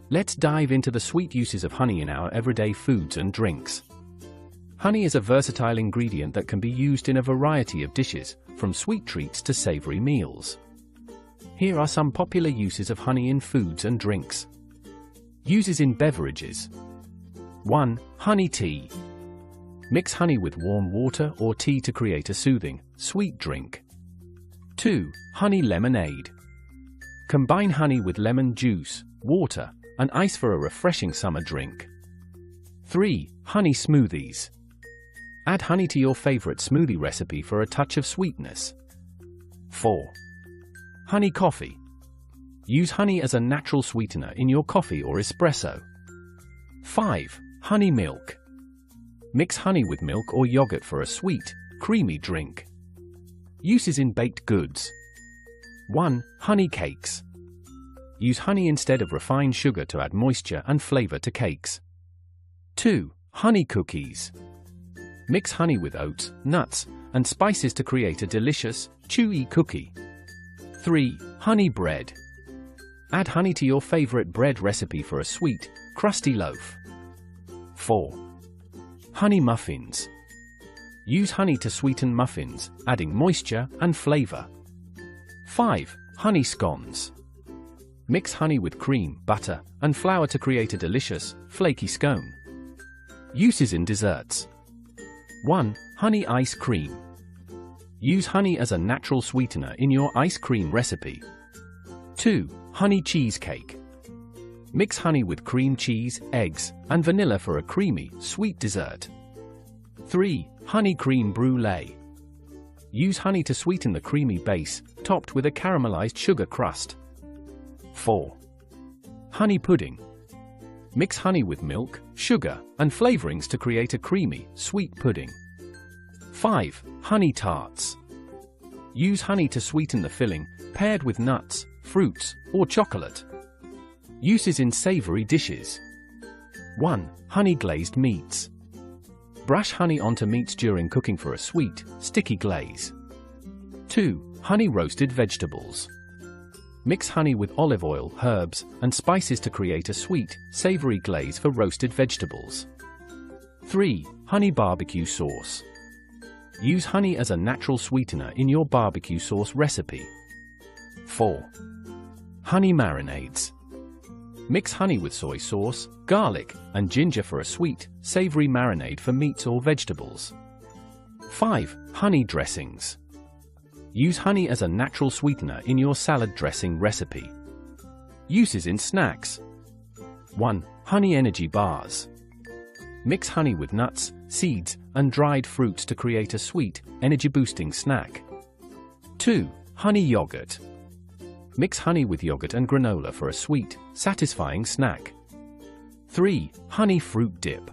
Let's dive into the sweet uses of honey in our everyday foods and drinks. Honey is a versatile ingredient that can be used in a variety of dishes, from sweet treats to savory meals. Here are some popular uses of honey in foods and drinks. Uses in beverages. 1. Honey tea. Mix honey with warm water or tea to create a soothing, sweet drink. 2. Honey lemonade. Combine honey with lemon juice, water, and ice for a refreshing summer drink. 3. Honey smoothies. Add honey to your favorite smoothie recipe for a touch of sweetness. 4. Honey coffee. Use honey as a natural sweetener in your coffee or espresso. 5. Honey milk. Mix honey with milk or yogurt for a sweet, creamy drink. Uses in baked goods. 1. Honey cakes. Use honey instead of refined sugar to add moisture and flavor to cakes. 2. Honey cookies. Mix honey with oats, nuts, and spices to create a delicious, chewy cookie. 3. Honey bread. Add honey to your favorite bread recipe for a sweet, crusty loaf. 4. Honey muffins. Use honey to sweeten muffins, adding moisture and flavor. 5. Honey scones. Mix honey with cream, butter, and flour to create a delicious, flaky scone. Uses in desserts. 1. Honey ice cream. Use honey as a natural sweetener in your ice cream recipe. 2. Honey cheesecake. Mix honey with cream cheese, eggs, and vanilla for a creamy, sweet dessert. 3. Honey creme brulee. Use honey to sweeten the creamy base, topped with a caramelized sugar crust. 4. Honey pudding. Mix honey with milk, sugar, and flavorings to create a creamy, sweet pudding. 5. Honey tarts. Use honey to sweeten the filling, paired with nuts, fruits, or chocolate. Uses in savory dishes. 1. Honey glazed meats. Brush honey onto meats during cooking for a sweet, sticky glaze. 2. Honey roasted vegetables. Mix honey with olive oil, herbs, and spices to create a sweet, savory glaze for roasted vegetables. 3. Honey barbecue sauce. Use honey as a natural sweetener in your barbecue sauce recipe. 4. Honey marinades. Mix honey with soy sauce, garlic, and ginger for a sweet, savory marinade for meats or vegetables. 5. Honey dressings. Use honey as a natural sweetener in your salad dressing recipe. Uses in snacks. 1. Honey energy bars. Mix honey with nuts, seeds, and dried fruits to create a sweet, energy-boosting snack. 2. Honey yogurt. Mix honey with yogurt and granola for a sweet, satisfying snack. 3. Honey fruit dip.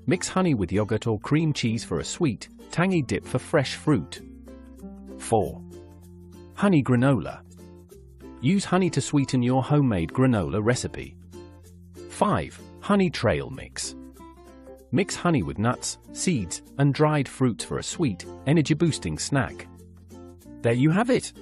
Mix honey with yogurt or cream cheese for a sweet, tangy dip for fresh fruit. 4. Honey granola. Use honey to sweeten your homemade granola recipe. 5. Honey trail mix. Mix honey with nuts, seeds, and dried fruits for a sweet, energy-boosting snack. There you have it!